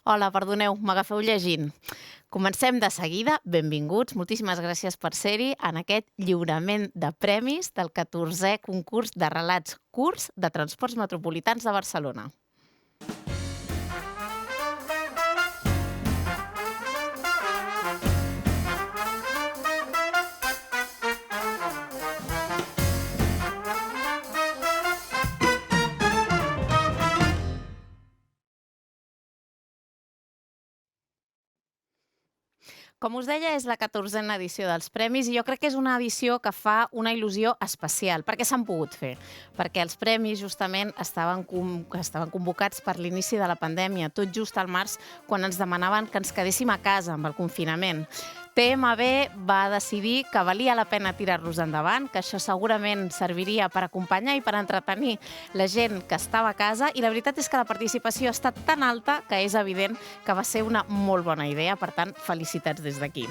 Hola, perdoneu, m'agafeu llegint. Comencem de seguida. Benvinguts. Moltíssimes gràcies per ser-hi en aquest lliurament de premis del 14è concurs de relats curts de Transports Metropolitans de Barcelona. Com us deia, és la 14a edició dels premis i jo crec que és una edició que fa una il·lusió especial. Per què s'han pogut fer? Perquè els premis justament estaven convocats per l'inici de la pandèmia, tot just al març, quan ens demanaven que ens quedéssim a casa amb el confinament. TMB va decidir que valia la pena tirar-los endavant, que això segurament serviria per acompanyar i per entretenir la gent que estava a casa, i la veritat és que la participació ha estat tan alta que és evident que va ser una molt bona idea. Per tant, felicitats des d'aquí.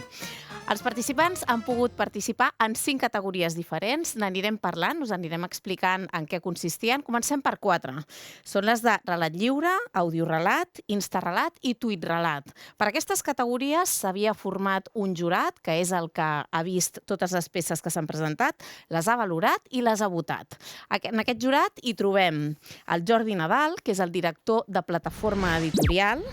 Els participants han pogut participar en 5 categories diferents. N'anirem parlant, us anirem explicant en què consistien. Comencem per 4. Són les de relat lliure, audiorelat, instarelat i tuitrelat. Per aquestes categories s'havia format un jurat, que és el que ha vist totes les peces que s'han presentat, les ha valorat i les ha votat. En aquest jurat hi trobem el Jordi Nadal, que és el director de Plataforma Editorial,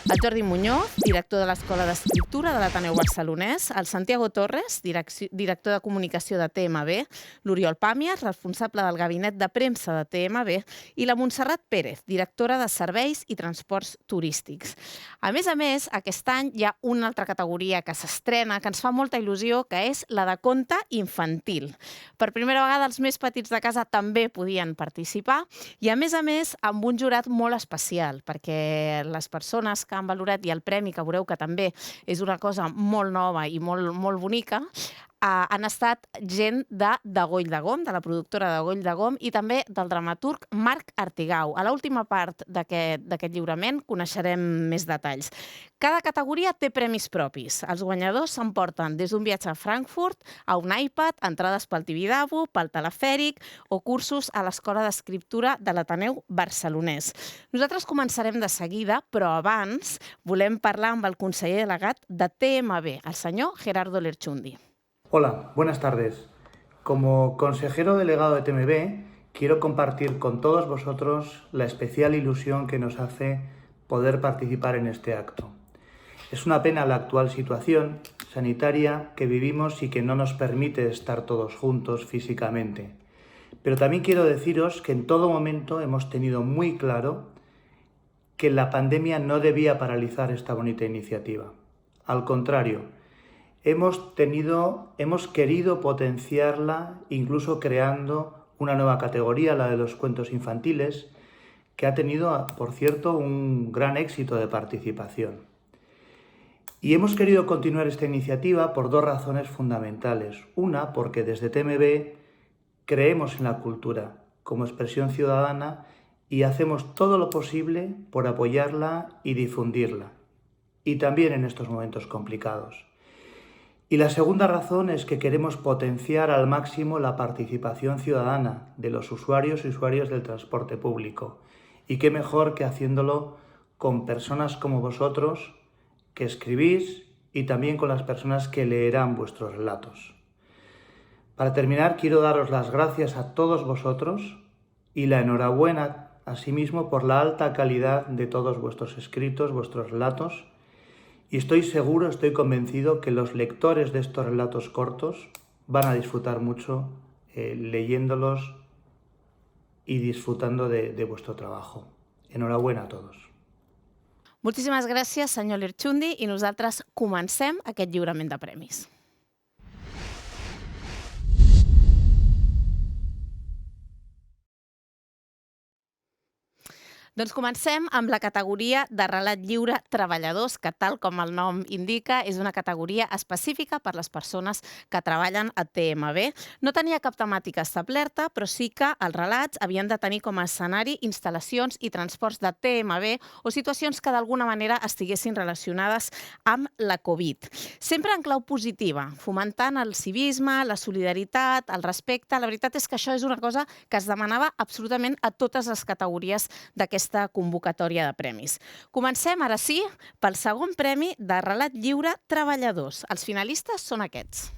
el Jordi Muñoz, director de l'Escola d'Escriptura de l'Ateneu Barcelonès, el Santiago Torres, director de Comunicació de TMB, l'Oriol Pàmies, responsable del Gabinet de Premsa de TMB, i la Montserrat Pérez, directora de Serveis i Transports Turístics. A més, aquest any hi ha una altra categoria que s'estrena, que ens fa molta il·lusió, que és la de conte infantil. Per primera vegada els més petits de casa també podien participar i, a més, amb un jurat molt especial, perquè les persones que han valorat i el premi, que veureu que també és una cosa molt nova i molt bonica, han estat gent de Goll de Gom, de la productora de Goll de Gom, i també del dramaturg Marc Artigau. A l'última part d'aquest lliurament coneixerem més detalls. Cada categoria té premis propis. Els guanyadors s'emporten des d'un viatge a Frankfurt a un iPad, entrades pel Tibidabo, pel telefèric o cursos a l'Escola d'Escriptura de l'Ateneu Barcelonès. Nosaltres començarem de seguida, però abans volem parlar amb el conseller delegat de TMB, el senyor Gerardo Lerchundi. Hola, buenas tardes. Como consejero delegado de TMB, quiero compartir con todos vosotros la especial ilusión que nos hace poder participar en este acto. Es una pena la actual situación sanitaria que vivimos y que no nos permite estar todos juntos físicamente. Pero también quiero deciros que en todo momento hemos tenido muy claro que la pandemia no debía paralizar esta bonita iniciativa. Al contrario, hemos querido potenciarla, incluso creando una nueva categoría, la de los cuentos infantiles, que ha tenido, por cierto, un gran éxito de participación. Y hemos querido continuar esta iniciativa por 2 razones fundamentales. Una, porque desde TMB creemos en la cultura como expresión ciudadana y hacemos todo lo posible por apoyarla y difundirla, y también en estos momentos complicados. Y la segunda razón es que queremos potenciar al máximo la participación ciudadana de los usuarios y usuarias del transporte público. Y qué mejor que haciéndolo con personas como vosotros, que escribís, y también con las personas que leerán vuestros relatos. Para terminar, quiero daros las gracias a todos vosotros y la enhorabuena asimismo por la alta calidad de todos vuestros escritos, vuestros relatos. Y estoy convencido que los lectores de estos relatos cortos van a disfrutar mucho leyéndolos y disfrutando de vuestro trabajo. Enhorabuena a todos. Moltíssimes gràcies, senyor Lerchundi, i nosaltres comencem aquest lliurament de premis. Doncs comencem amb la categoria de relat lliure treballadors, que tal com el nom indica és una categoria específica per les persones que treballen a TMB. No tenia cap temàtica establerta, però sí que els relats havien de tenir com a escenari instal·lacions i transports de TMB o situacions que d'alguna manera estiguessin relacionades amb la Covid. Sempre en clau positiva, fomentant el civisme, la solidaritat, el respecte. La veritat és que això és una cosa que es demanava absolutament a totes les categories d'aquesta aquesta convocatòria de premis. Comencem, ara sí, pel segon premi de Relat Lliure Treballadors. Els finalistes són aquests.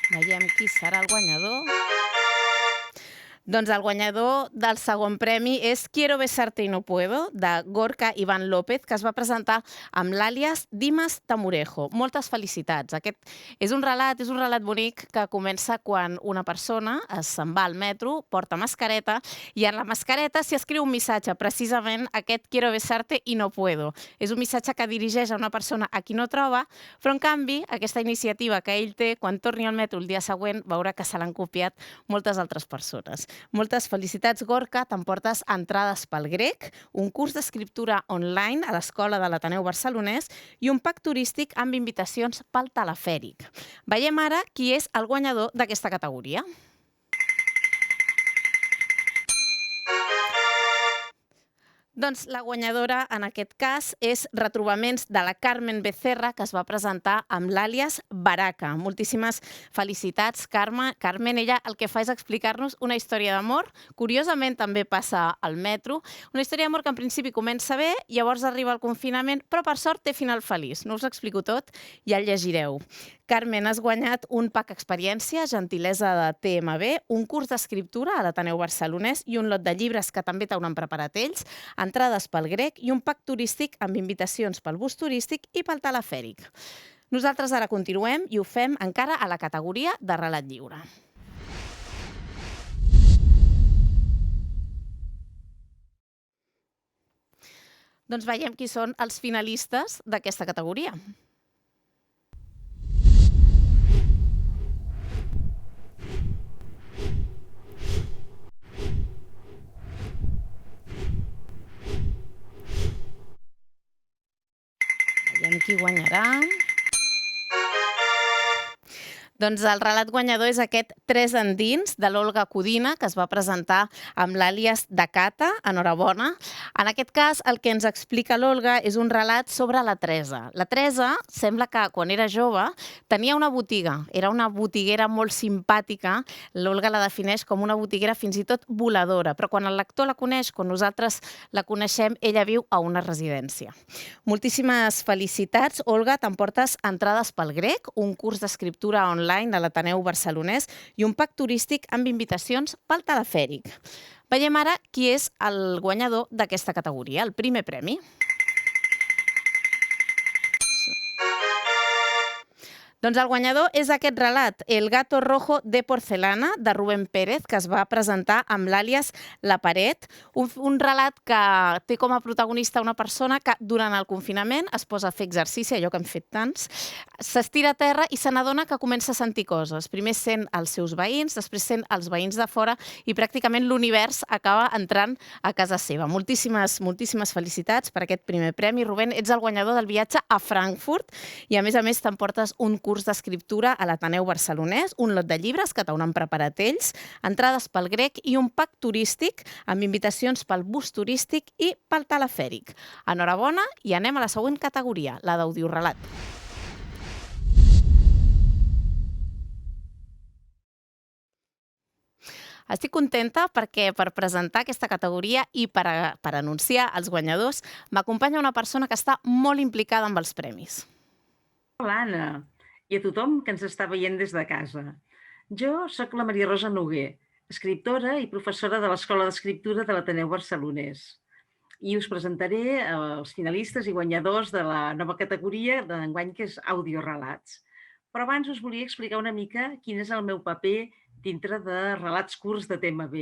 Veiem qui serà el guanyador. Doncs el guanyador del segon premi és Quiero besarte y no puedo, de Gorka Iván López, que es va presentar amb l'àlies Dimas Tamurejo. Moltes felicitats. Aquest és un relat bonic que comença quan una persona se'n va al metro, porta mascareta, i en la mascareta s'hi escriu un missatge, precisament aquest Quiero besarte y no puedo. És un missatge que dirigeix a una persona a qui no troba, però en canvi aquesta iniciativa que ell té, quan torni al metro el dia següent, veurà que se l'han copiat moltes altres persones. Moltes felicitats, Gorka. T'emportes entrades pel grec, un curs d'escriptura online a l'Escola de l'Ateneu Barcelonès i un pack turístic amb invitacions pel telefèric. Veiem ara qui és el guanyador d'aquesta categoria. Doncs la guanyadora, en aquest cas, és Retrobaments de la Carmen Becerra, que es va presentar amb l'àlies Baraka. Moltíssimes felicitats, Carmen. Ella el que fa és explicar-nos una història d'amor. Curiosament, també passa al metro. Una història d'amor que en principi comença bé, llavors arriba el confinament, però per sort té final feliç. No us ho explico tot, ja el llegireu. Carmen, has guanyat un pack experiència, gentilesa de TMB, un curs d'escriptura a l'Ateneu Barcelonès i un lot de llibres que també t'hauran preparat ells, entrades pel grec i un pack turístic amb invitacions pel bus turístic i pel telefèric. Nosaltres ara continuem i ho fem encara a la categoria de relat lliure. Doncs veiem qui són els finalistes d'aquesta categoria. Veiem qui guanyarà. Doncs el relat guanyador és aquest Tres endins, de l'Olga Codina, que es va presentar amb l'àlies de Cata. Enhorabona. En aquest cas, el que ens explica l'Olga és un relat sobre la Teresa. La Teresa sembla que, quan era jove, tenia una botiga. Era una botiguera molt simpàtica. L'Olga la defineix com una botiguera fins i tot voladora, però quan el lector la coneix, quan nosaltres la coneixem, ella viu a una residència. Moltíssimes felicitats, Olga. T'emportes entrades pel grec, un curs d'escriptura online a l'Ateneu Barcelonès i un pack turístic amb invitacions pel telefèric. Veiem ara qui és el guanyador d'aquesta categoria, el primer premi. Doncs el guanyador és aquest relat, El gato rojo de porcelana, de Rubén Pérez, que es va presentar amb l'àlies La Paret, un relat que té com a protagonista una persona que durant el confinament es posa a fer exercici, allò que hem fet tants, s'estira a terra i se n'adona que comença a sentir coses. Primer sent els seus veïns, després sent els veïns de fora i pràcticament l'univers acaba entrant a casa seva. Moltíssimes felicitats per aquest primer premi. Rubén, ets el guanyador del viatge a Frankfurt i a més t'emportes un curs d'escriptura a l'Ateneu Barcelonès, un lot de llibres que t'hauran preparat ells, entrades pel grec i un pack turístic amb invitacions pel bus turístic i pel telefèric. Enhorabona i anem a la següent categoria, la d'audiorelat. Estic contenta perquè per presentar aquesta categoria i per anunciar els guanyadors m'acompanya una persona que està molt implicada amb els premis. Hola, Anna, i a tothom que ens està veient des de casa. Jo sóc la Maria Rosa Noguer, escriptora i professora de l'Escola d'Escriptura de l'Ateneu Barcelonès. I us presentaré els finalistes i guanyadors de la nova categoria d'enguany, que és audiorelats. Però abans us volia explicar una mica quin és el meu paper dintre de relats curts de TMB.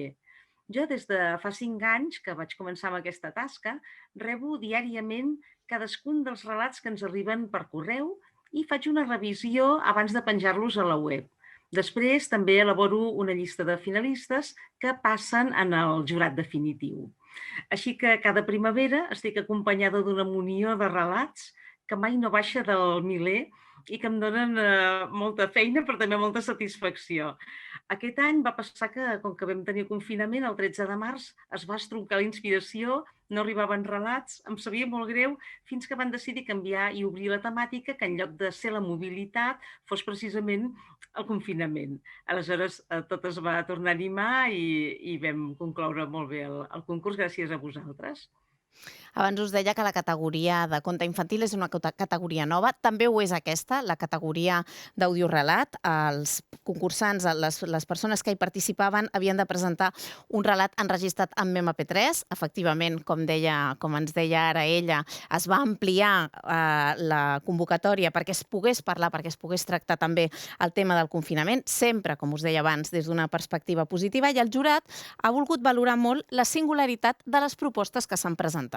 Jo, des de fa 5 anys que vaig començar amb aquesta tasca, rebo diàriament cadascun dels relats que ens arriben per correu i faig una revisió abans de penjar-los a la web. Després també elaboro una llista de finalistes que passen en el jurat definitiu. Així que cada primavera estic acompanyada d'una munió de relats que mai no baixa del miler i que em donen molta feina però també molta satisfacció. Aquest any va passar que, com que vam tenir confinament, el 13 de març es va estroncar la inspiració, no arribaven relats, em sabia molt greu, fins que van decidir canviar i obrir la temàtica, que en lloc de ser la mobilitat fos precisament el confinament. Aleshores, tot es va tornar a animar i vam concloure molt bé el concurs gràcies a vosaltres. Abans us deia que la categoria de conte infantil és una categoria nova. També ho és aquesta, la categoria d'audiorelat. Els concursants, les persones que hi participaven, havien de presentar un relat enregistrat amb MP3. Efectivament, com ens deia ara ella, es va ampliar la convocatòria perquè es pogués parlar, perquè es pogués tractar també el tema del confinament, sempre, com us deia abans, des d'una perspectiva positiva, i el jurat ha volgut valorar molt la singularitat de les propostes que s'han presentat.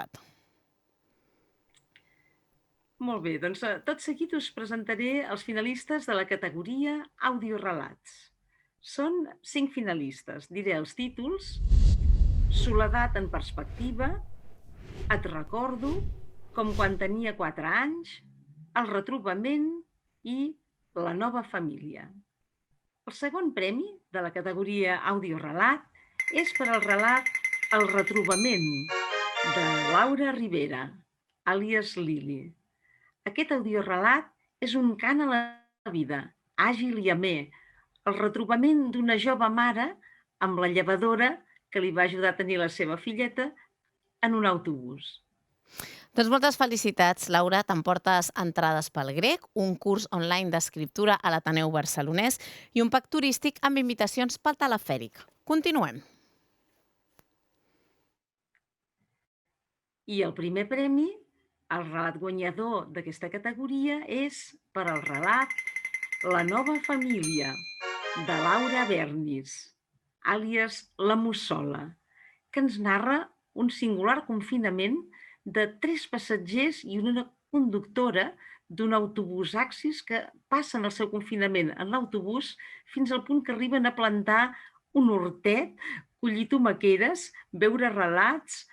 Molt bé, doncs tot seguit us presentaré els finalistes de la categoria audiorelats. Són 5 finalistes. Diré els títols: Soledat en perspectiva, Et recordo, Com quan tenia 4 anys, El retrobament i La nova família. El segon premi de la categoria audiorelat és per al relat El retrobament, de Laura Rivera, àlies Lili. Aquest audiorelat és un cant a la vida, àgil i amè, el retrobament d'una jove mare amb la llevadora que li va ajudar a tenir la seva filleta en un autobús. Doncs moltes felicitats, Laura. T'emportes entrades pel grec, un curs online d'escriptura a l'Ateneu Barcelonès i un pack turístic amb invitacions pel telefèric. Continuem. I el primer premi, el relat guanyador d'aquesta categoria, és per al relat La nova família, de Laura Bernis, àlies La Mussola, que ens narra un singular confinament de 3 passatgers i una conductora d'un autobús Axis que passen el seu confinament en l'autobús fins al punt que arriben a plantar un hortet, collir tomaqueres, veure relats,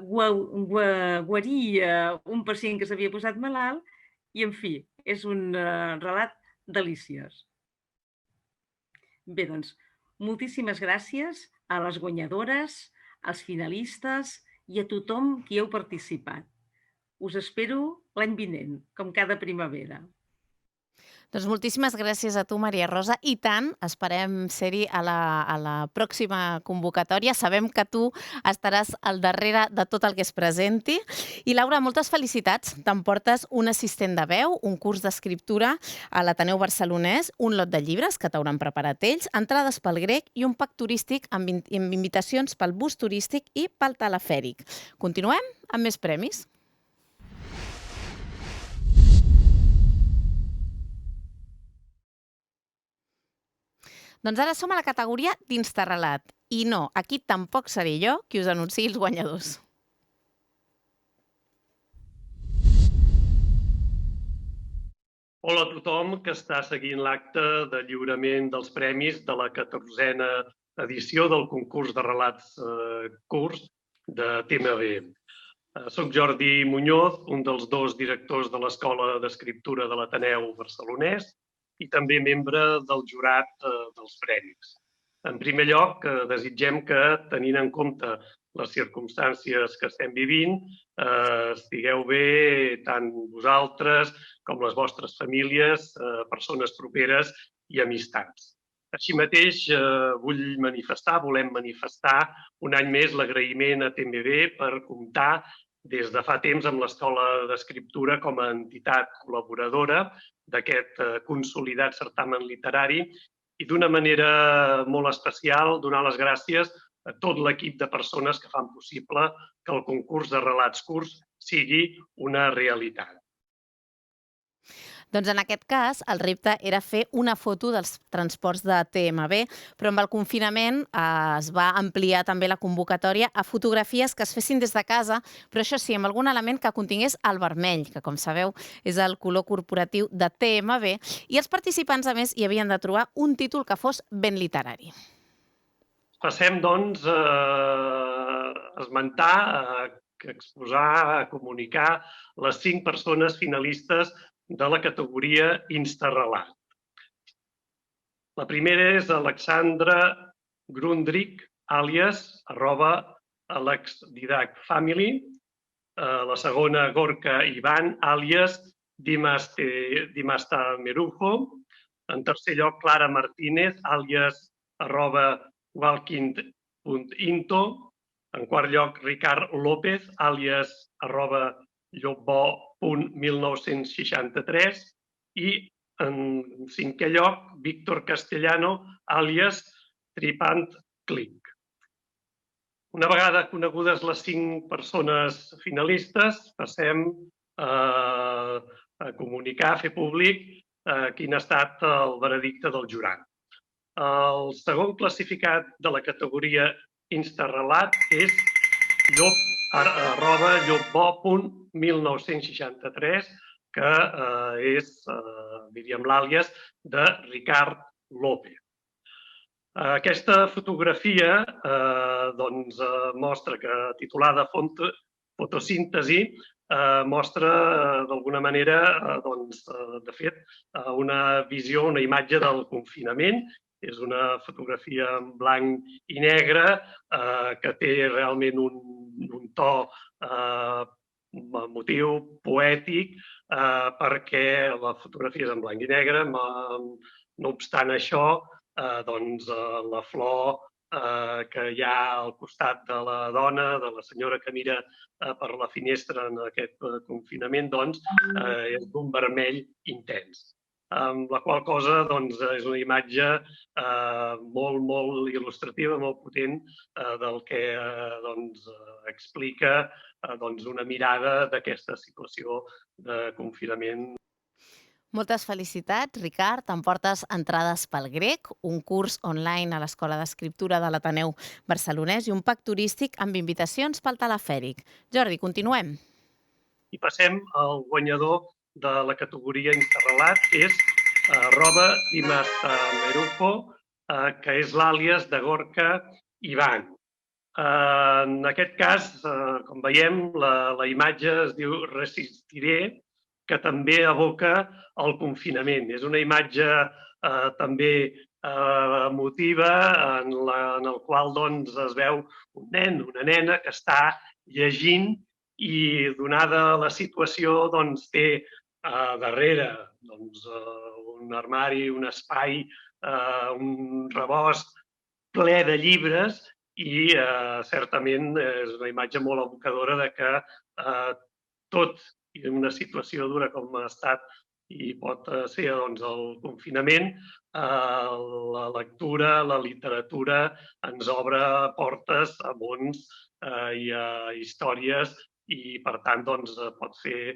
guarir un pacient que s'havia posat malalt i, en fi, és un relat deliciós. Bé, doncs, moltíssimes gràcies a les guanyadores, als finalistes i a tothom qui heu participat. Us espero l'any vinent, com cada primavera. Doncs moltíssimes gràcies a tu, Maria Rosa, i tant, esperem ser-hi a la pròxima convocatòria. Sabem que tu estaràs al darrere de tot el que es presenti. I, Laura, moltes felicitats. T'emportes un assistent de veu, un curs d'escriptura a l'Ateneu Barcelonès, un lot de llibres que t'hauran preparat ells, entrades pel grec i un pack turístic amb invitacions pel bus turístic i pel telefèric. Continuem amb més premis. Doncs ara som a la categoria d'Instarelat. I no, aquí tampoc seré jo qui us anunciï els guanyadors. Hola a tothom que està seguint l'acte de lliurament dels premis de la 14a edició del concurs de relats curts de TMB. Soc Jordi Muñoz, un dels 2 directors de l'Escola d'Escriptura de l'Ateneu Barcelonès i també membre del jurat dels premis. En primer lloc, desitgem que, tenint en compte les circumstàncies que estem vivint, estigueu bé tant vosaltres com les vostres famílies, persones properes i amistats. Així mateix, volem manifestar un any més l'agraïment a TMB per comptar des de fa temps amb l'Escola d'Escriptura com a entitat col·laboradora d'aquest consolidat certamen literari i d'una manera molt especial donar les gràcies a tot l'equip de persones que fan possible que el concurs de relats curts sigui una realitat. Doncs en aquest cas el repte era fer una foto dels transports de TMB, però amb el confinament es va ampliar també la convocatòria a fotografies que es fessin des de casa, però això sí, amb algun element que contingués el vermell, que com sabeu és el color corporatiu de TMB, i els participants a més hi havien de trobar un títol que fos ben literari. Passem, doncs, a esmentar, a exposar, a comunicar les 5 persones finalistes de la categoria Instarelat. La primera és Alexandra Grundrich, àlies @AlexDidacFamily. La segona, Gorka Ivan, àlies Dimastamerujo. En tercer lloc, Clara Martínez, àlies @walking.into. En quart lloc, Ricard López, àlies @llobó.1963. I en cinquè lloc, Víctor Castellano, àlies Tripant Click. Una vegada conegudes les 5 persones finalistes, passem a comunicar, a fer públic quin ha estat el veredicte del jurat. El segon classificat de la categoria Instarelat és llobbo.1963, que és, diríem, l'àlies de Ricard López. Aquesta fotografia mostra que, titulada Fotosíntesi, mostra d'alguna manera, de fet, una visió, una imatge del confinament. És una fotografia en blanc i negre que té realment un to emotiu, poètic, perquè la fotografia és en blanc i negre. No obstant això, la flor que hi ha al costat de la dona, de la senyora que mira per la finestra en aquest confinament, és d'un vermell intens. Amb la qual cosa és una imatge molt il·lustrativa, molt potent, del que explica una mirada d'aquesta situació de confinament. Moltes felicitats, Ricard. T'emportes entrades pel grec, un curs online a l'Escola d'Escriptura de l'Ateneu Barcelonès i un pack turístic amb invitacions pel telefèric. Jordi, continuem. I passem al guanyador de la categoria Instarelat, que és @Dimastamerujo, que és l'àlies de Gorka Ivan. En aquest cas, com veiem, la imatge es diu Resistiré, que també evoca el confinament. És una imatge també emotiva en el qual es veu un nen, una nena que està llegint i, donada la situació, té darrere un armari, un espai, un rebost ple de llibres i certament és una imatge molt evocadora de que tot i en una situació dura com ha estat i pot ser el confinament, la lectura, la literatura ens obre portes a mons i a històries i, per tant, pot ser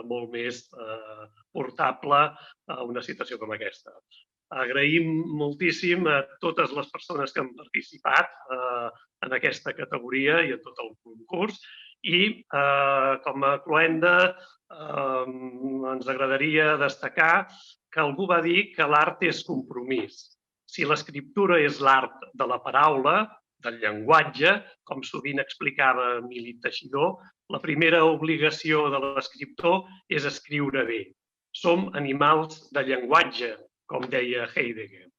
molt més portable a una situació com aquesta. Agraïm moltíssim a totes les persones que han participat en aquesta categoria i en tot el concurs. I, com a cloenda, ens agradaria destacar que algú va dir que l'art és compromís. Si l'escriptura és l'art de la paraula, del llenguatge, com sovint explicava Emili Teixidor, la primera obligació de l'escriptor és escriure bé. Som animals de llenguatge, com deia Heidegger.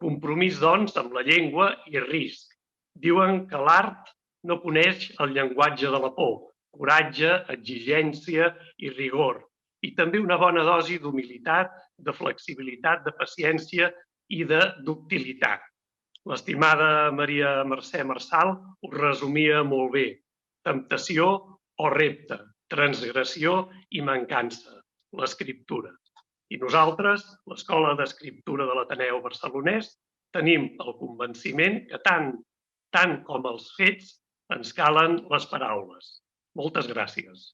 Compromís, amb la llengua i risc. Diuen que l'art no coneix el llenguatge de la por, coratge, exigència i rigor, i també una bona dosi d'humilitat, de flexibilitat, de paciència i de ductilitat. L'estimada Maria Mercè Marçal ho resumia molt bé. Temptació o repte, transgressió i mancança, l'escriptura. I nosaltres, l'Escola d'Escriptura de l'Ateneu Barcelonès, tenim el convenciment que tant com els fets, ens calen les paraules. Moltes gràcies.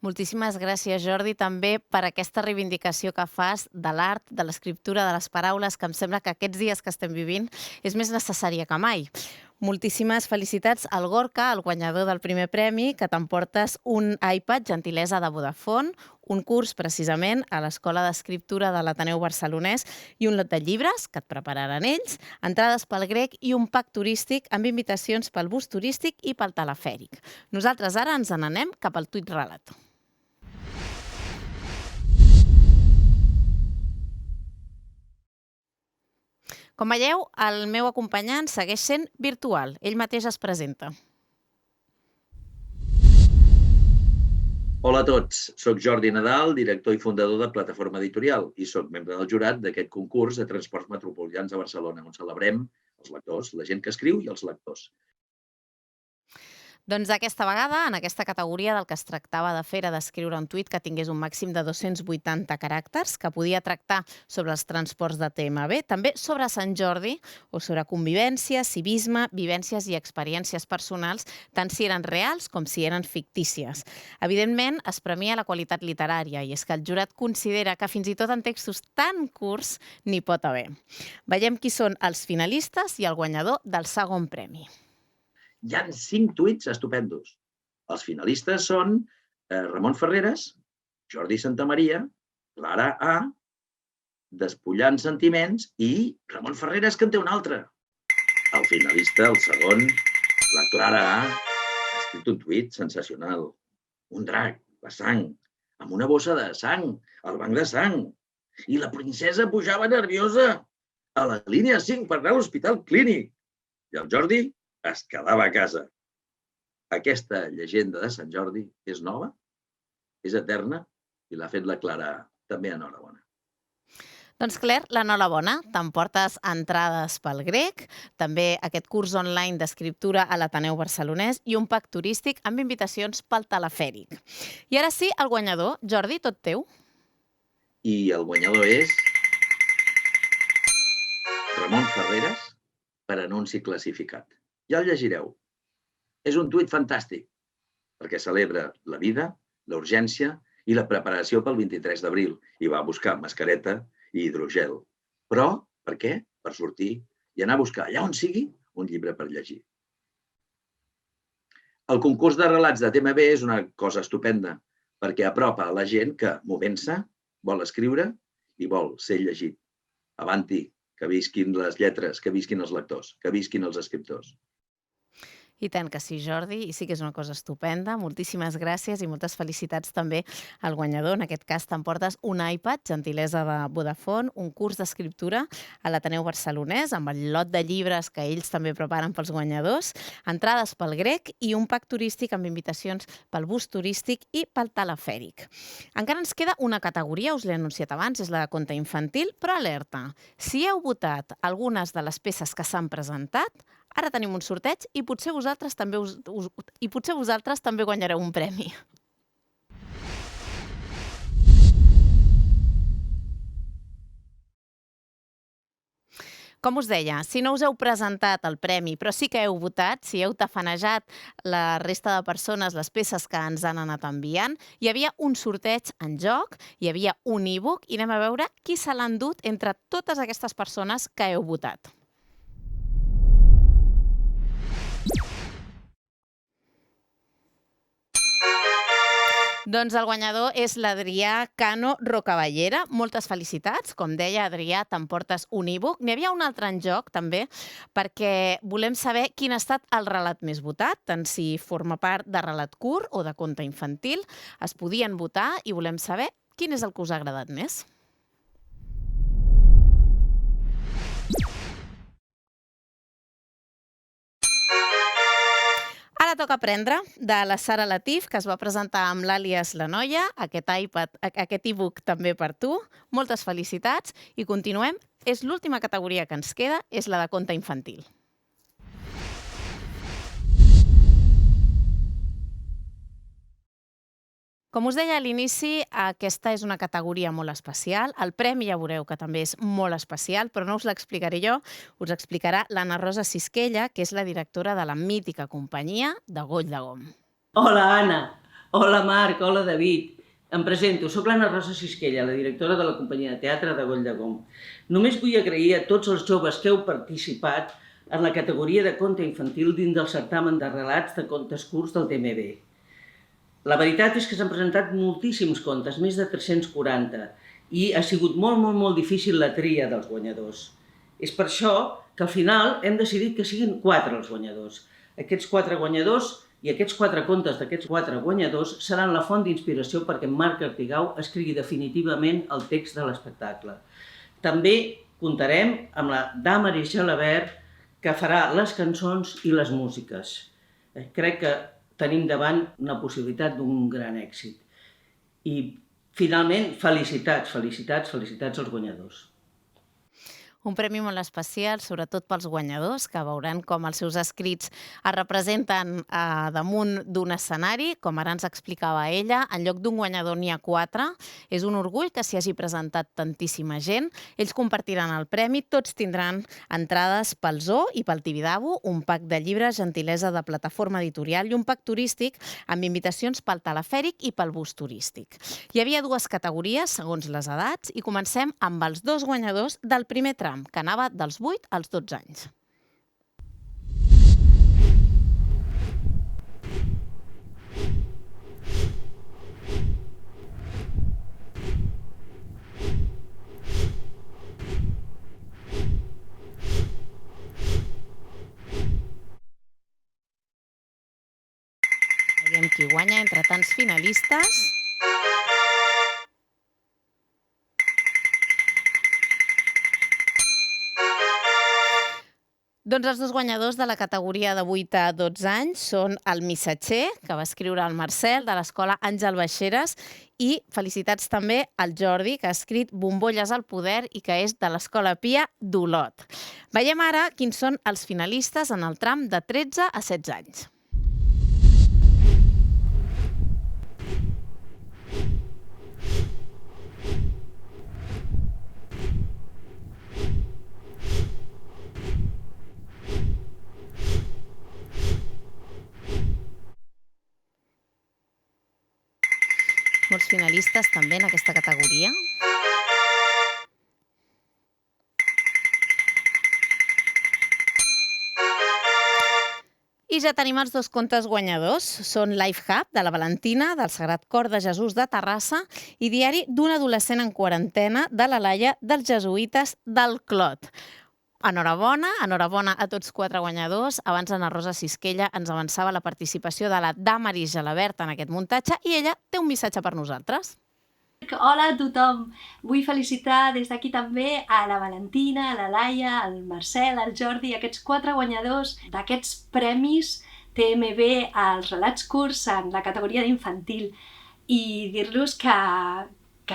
Moltíssimes gràcies, Jordi, també per aquesta reivindicació que fas de l'art, de l'escriptura, de les paraules, que em sembla que aquests dies que estem vivint és més necessària que mai. Moltíssimes felicitats al Gorka, el guanyador del primer premi, que t'emportes un iPad, gentilesa de Vodafone, un curs precisament a l'Escola d'Escriptura de l'Ateneu Barcelonès i un lot de llibres que et prepararan ells, entrades pel grec i un pack turístic amb invitacions pel bus turístic i pel telefèric. Nosaltres ara ens n'anem cap al tuit relato. Com veieu, el meu acompanyant segueix sent virtual. Ell mateix es presenta. Hola a tots, soc Jordi Nadal, director i fundador de Plataforma Editorial i soc membre del jurat d'aquest concurs de transports metropolitans a Barcelona, on celebrem els lectors, la gent que escriu i els lectors. Doncs aquesta vegada, en aquesta categoria del que es tractava de fer era d'escriure un tuit que tingués un màxim de 280 caràcters, que podia tractar sobre els transports de TMB, també sobre Sant Jordi o sobre convivència, civisme, vivències i experiències personals, tant si eren reals com si eren fictícies. Evidentment, es premia la qualitat literària i és que el jurat considera que fins i tot en textos tan curts n'hi pot haver. Veiem qui són els finalistes i el guanyador del segon premi. Hi ha 5 tuits estupendos. Els finalistes són Ramon Ferreres, Jordi Santamaria, Clara A, Despullant Sentiments i Ramon Ferreres, que en té un altre. El finalista, el segon, la Clara A, ha escrit un tuit sensacional. Un drac, la sang, amb una bossa de sang, al banc de sang. I la princesa pujava nerviosa a la línia 5 per anar a l'hospital clínic. I el Jordi es quedava a casa. Aquesta llegenda de Sant Jordi és nova, és eterna i l'ha fet la Clara. També enhorabona. Doncs Claire, l'enhorabona. T'emportes entrades pel grec, també aquest curs online d'escriptura a l'Ateneu Barcelonès i un pack turístic amb invitacions pel telefèric. I ara sí, el guanyador. Jordi, tot teu. I el guanyador és Ramon Ferreres per anunci classificat. Ja el llegireu. És un tuit fantàstic, perquè celebra la vida, la urgència i la preparació pel 23 d'abril i va buscar mascareta i hidrogel. Però, per què? Per sortir i anar a buscar, allà on sigui, un llibre per llegir. El concurs de relats de TMB és una cosa estupenda, perquè apropa a la gent que, movent-se, vol escriure i vol ser llegit. Avanti, que visquin les lletres, que visquin els lectors, que visquin els escriptors. I tant que sí, Jordi, i sí que és una cosa estupenda. Moltíssimes gràcies i moltes felicitats també al guanyador. En aquest cas t'emportes un iPad, gentilesa de Vodafone, un curs d'escriptura a l'Ateneu Barcelonès, amb el lot de llibres que ells també preparen pels guanyadors, entrades pel grec i un pack turístic amb invitacions pel bus turístic i pel telefèric. Encara ens queda una categoria, us l'he anunciat abans, és la de conte infantil, però alerta, si heu votat algunes de les peces que s'han presentat, ara tenim un sorteig i potser vosaltres també guanyareu un premi. Com us deia, si no us heu presentat el premi, però sí que heu votat, si heu tafanejat la resta de persones, les peces que ens han anat enviant, hi havia un sorteig en joc, hi havia un e-book i anem a veure qui se l'ha endut entre totes aquestes persones que heu votat. Doncs el guanyador és l'Adrià Cano Rocaballera. Moltes felicitats. Com deia, Adrià, t'emportes un e-book. N'hi havia un altre en joc, també, perquè volem saber quin ha estat el relat més votat, tant si forma part de relat curt o de conte infantil. Es podien votar i volem saber quin és el que us ha agradat més. Ara toca aprendre de la Sara Latif, que es va presentar amb l'àlies La Noia, aquest e-book també per tu. Moltes felicitats i continuem. És l'última categoria que ens queda, és la de conte infantil. Com us deia a l'inici, aquesta és una categoria molt especial. El premi ja veureu que també és molt especial, però no us l'explicaré jo, us explicarà l'Anna Rosa Sisquella, que és la directora de la mítica companyia de Goll de Gom. Hola, Anna. Hola, Marc. Hola, David. Em presento. Soc l'Anna Rosa Sisquella, la directora de la companyia de teatre de Goll de Gom. Només vull agrair a tots els joves que heu participat en la categoria de conte infantil dins del certamen de relats de contes curts del TMB. La veritat és que s'han presentat moltíssims contes, més de 340, i ha sigut molt difícil la tria dels guanyadors. És per això que al final hem decidit que siguin 4 els guanyadors. Aquests 4 guanyadors i aquests 4 contes d'aquests 4 guanyadors seran la font d'inspiració perquè Marc Artigau escrigui definitivament el text de l'espectacle. També comptarem amb la Damaris Gelabert, que farà les cançons i les músiques. Crec que tenim davant una possibilitat d'un gran èxit. I, finalment, felicitats als guanyadors. Un premi molt especial, sobretot pels guanyadors, que veuran com els seus escrits es representen damunt d'un escenari, com ara ens explicava ella. En lloc d'un guanyador n'hi ha 4. És un orgull que s'hi hagi presentat tantíssima gent. Ells compartiran el premi, tots tindran entrades pel Zoo i pel Tibidabo, un pack de llibres, gentilesa de Plataforma Editorial i un pack turístic amb invitacions pel telefèric i pel bus turístic. Hi havia 2 categories, segons les edats, i comencem amb els 2 guanyadors del primer tram, que anava dels 8 als 12 anys. Veiem qui guanya entre tants finalistes. Doncs els 2 guanyadors de la categoria de 8 a 12 anys són el Missatger, que va escriure el Marcel, de l'escola Àngel Baixeres, i felicitats també al Jordi, que ha escrit Bombolles al poder i que és de l'escola Pia d'Olot. Veiem ara quins són els finalistes en el tram de 13 a 16 anys. Molts finalistes també en aquesta categoria. I ja tenim els 2 contes guanyadors. Són Life Hub, de la Valentina, del Sagrat Cor de Jesús de Terrassa, i Diari d'un adolescent en quarantena, de la Laia, dels Jesuïtes del Clot. Enhorabona a tots 4 guanyadors. Abans Ana Rosa Sisquella ens avançava la participació de la Damaris Gelabert en aquest muntatge i ella té un missatge per nosaltres. Hola a tothom! Vull felicitar des d'aquí també a la Valentina, a la Laia, al Marcel, al Jordi, aquests 4 guanyadors d'aquests premis TMB als relats curts en la categoria d'infantil, i dir-los que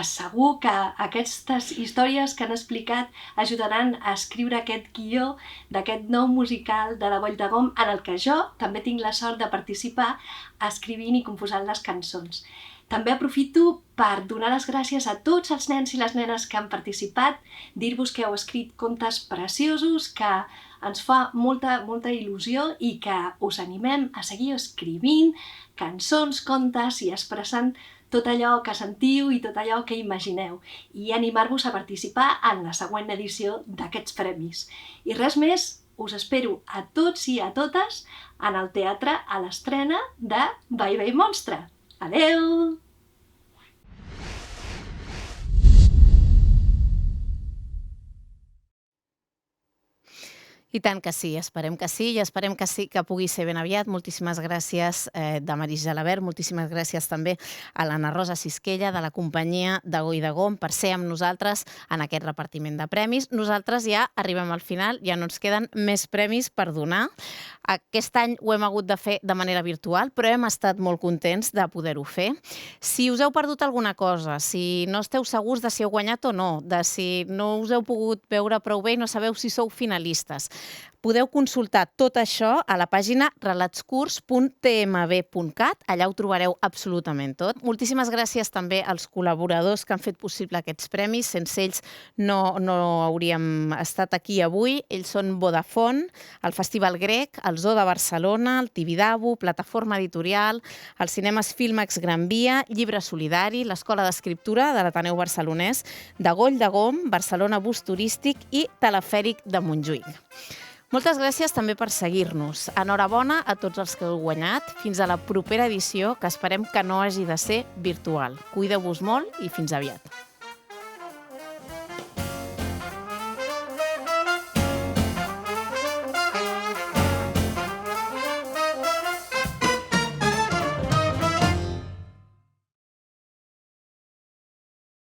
segur que aquestes històries que han explicat ajudaran a escriure aquest guió d'aquest nou musical de la Vall de Gom, en el que jo també tinc la sort de participar escrivint i composant les cançons. També aprofito per donar les gràcies a tots els nens i les nenes que han participat, dir-vos que heu escrit contes preciosos, que ens fa molta il·lusió i que us animem a seguir escrivint cançons, contes i expressant tot allò que sentiu i tot allò que imagineu, i animar-vos a participar en la següent edició d'aquests premis. I res més, us espero a tots i a totes en el teatre a l'estrena de Bye Bye Monstre. Adeu! I tant que sí, esperem que sí, i esperem que sí, que pugui ser ben aviat. Moltíssimes gràcies, Damaris Gelabert, moltíssimes gràcies també a l'Anna Rosa Sisquella, de la companyia de Goi de Gom, per ser amb nosaltres en aquest repartiment de premis. Nosaltres ja arribem al final, ja no ens queden més premis per donar. Aquest any ho hem hagut de fer de manera virtual, però hem estat molt contents de poder-ho fer. Si us heu perdut alguna cosa, si no esteu segurs de si heu guanyat o no, de si no us heu pogut veure prou bé i no sabeu si sou finalistes, podeu consultar tot això a la pàgina relatscurts.tmb.cat. Allà ho trobareu absolutament tot. Moltíssimes gràcies també als col·laboradors que han fet possible aquests premis. Sense ells no hauríem estat aquí avui. Ells són Vodafone, el Festival Grec, el Zoo de Barcelona, el Tibidabo, Plataforma Editorial, els cinemes Filmax Gran Via, Llibre Solidari, l'Escola d'Escriptura de l'Ateneu Barcelonès, de Goll de Gom, Barcelona Bus Turístic i Telefèric de Montjuïc. Moltes gràcies també per seguir-nos. Enhorabona a tots els que heu guanyat. Fins a la propera edició, que esperem que no hagi de ser virtual. Cuideu-vos molt i fins aviat.